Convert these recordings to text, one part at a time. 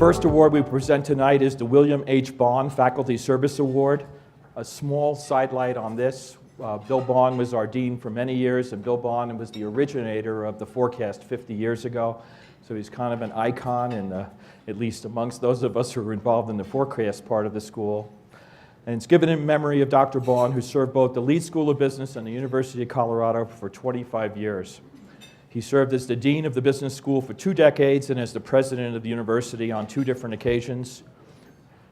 The first award we present tonight is the William H. Baughn Faculty Service Award. A small sidelight on this, Bill Baughn was our dean for many years, and Bill Baughn was the originator of the forecast 50 years ago. So he's kind of an icon, at least amongst those of us who are involved in the forecast part of the school. And it's given in memory of Dr. Baughn, who served both the Leeds School of Business and the University of Colorado for 25 years. He served as the dean of the business school for 2 decades and as the president of the university on 2 different occasions.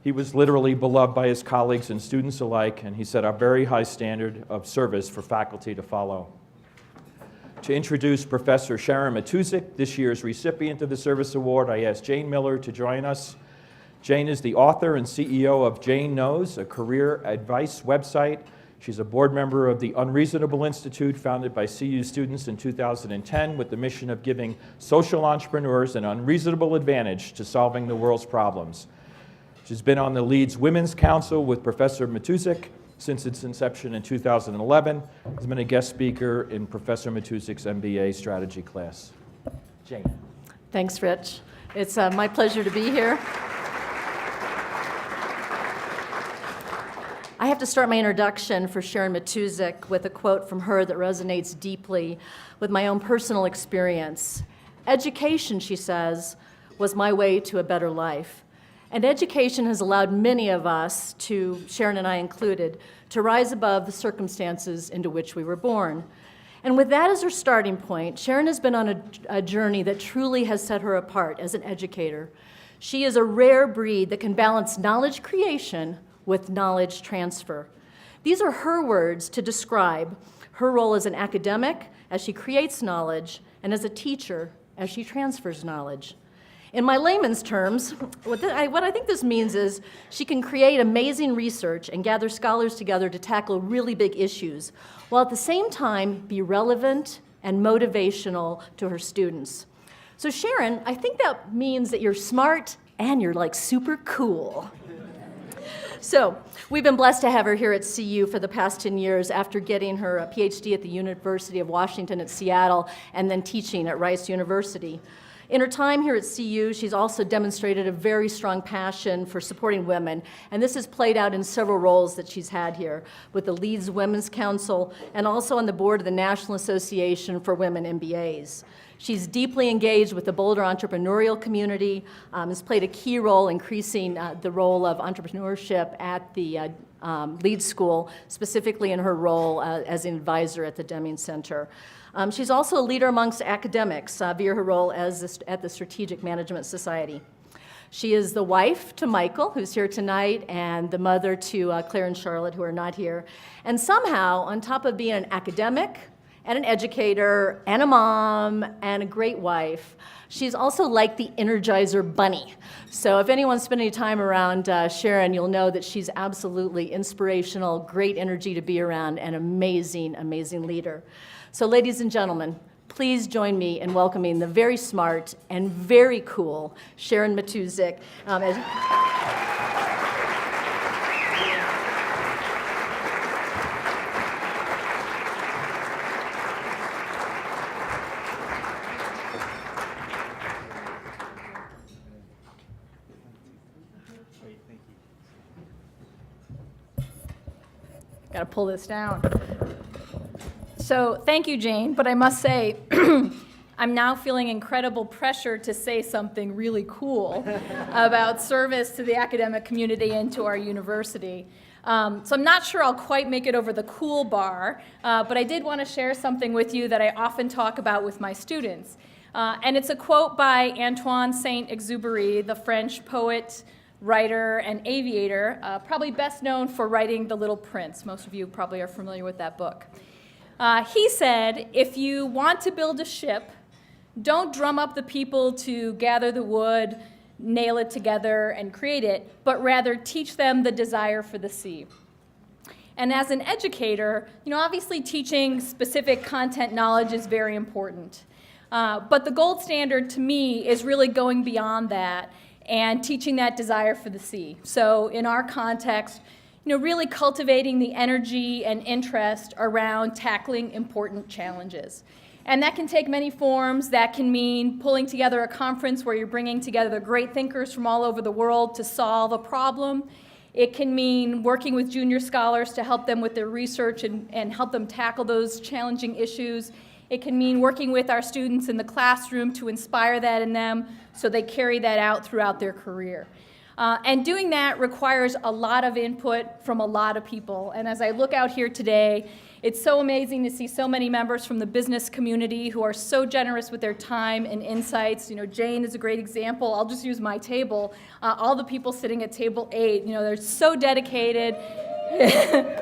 He was literally beloved by his colleagues and students alike, and he set a very high standard of service for faculty to follow. To introduce Professor Sharon Matuszak, this year's recipient of the Service Award, I asked Jane Miller to join us. Jane is the author and CEO of Jane Knows, a career advice website. She's a board member of the Unreasonable Institute, founded by CU students in 2010 with the mission of giving social entrepreneurs an unreasonable advantage to solving the world's problems. She's been on the Leeds Women's Council with Professor Matuszak since its inception in 2011. Has been a guest speaker in Professor Matuszak's MBA strategy class. Jane. Thanks, Rich. It's my pleasure to be here. I have to start my introduction for Sharon Matuszak with a quote from her that resonates deeply with my own personal experience. Education, she says, was my way to a better life. And education has allowed many of us, Sharon and I included, to rise above the circumstances into which we were born. And with that as her starting point, Sharon has been on a journey that truly has set her apart as an educator. She is a rare breed that can balance knowledge creation with knowledge transfer. These are her words to describe her role as an academic, as she creates knowledge, and as a teacher, as she transfers knowledge. In my layman's terms, what I think this means is she can create amazing research and gather scholars together to tackle really big issues, while at the same time be relevant and motivational to her students. So Sharon, I think that means that you're smart and you're like super cool. So we've been blessed to have her here at CU for the past 10 years after getting her PhD at the University of Washington at Seattle and then teaching at Rice University. In her time here at CU, she's also demonstrated a very strong passion for supporting women, and this has played out in several roles that she's had here with the Leeds Women's Council and also on the board of the National Association for Women MBAs. She's deeply engaged with the Boulder entrepreneurial community, has played a key role increasing the role of entrepreneurship at the Leeds School, specifically in her role as an advisor at the Deming Center. She's also a leader amongst academics via her role at the Strategic Management Society. She is the wife to Michael, who's here tonight, and the mother to Claire and Charlotte, who are not here. And somehow, on top of being an academic, and an educator, and a mom, and a great wife, she's also like the Energizer Bunny. So if anyone's spent any time around Sharon, you'll know that she's absolutely inspirational, great energy to be around, and amazing, amazing leader. So ladies and gentlemen, please join me in welcoming the very smart and very cool Sharon Matuszak. Got to pull this down. So thank you, Jane, but I must say, I'm now feeling incredible pressure to say something really cool about service to the academic community and to our university. So I'm not sure I'll quite make it over the cool bar, but I did want to share something with you that I often talk about with my students. And it's a quote by Antoine Saint-Exupéry, the French poet, writer, and aviator, probably best known for writing The Little Prince. Most of you probably are familiar with that book. He said, if you want to build a ship, don't drum up the people to gather the wood, nail it together, and create it, but rather teach them the desire for the sea. And as an educator, obviously teaching specific content knowledge is very important. But the gold standard to me is really going beyond that and teaching that desire for the sea. So in our context, really cultivating the energy and interest around tackling important challenges. And that can take many forms. That can mean pulling together a conference where you're bringing together the great thinkers from all over the world to solve a problem. It can mean working with junior scholars to help them with their research and help them tackle those challenging issues. It can mean working with our students in the classroom to inspire that in them so they carry that out throughout their career. And doing that requires a lot of input from a lot of people. And as I look out here today, it's so amazing to see so many members from the business community who are so generous with their time and insights. Jane is a great example. I'll just use my table. All the people sitting at table 8, they're so dedicated.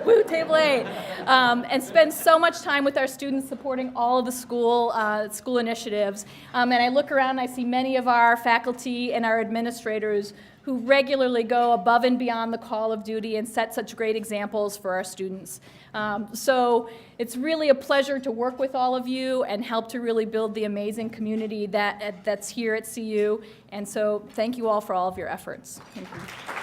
Woo, table 8. And spend so much time with our students supporting all of the school initiatives. And I look around and I see many of our faculty and our administrators who regularly go above and beyond the call of duty and set such great examples for our students. So it's really a pleasure to work with all of you and help to really build the amazing community that's here at CU. And so thank you all for all of your efforts. Thank you.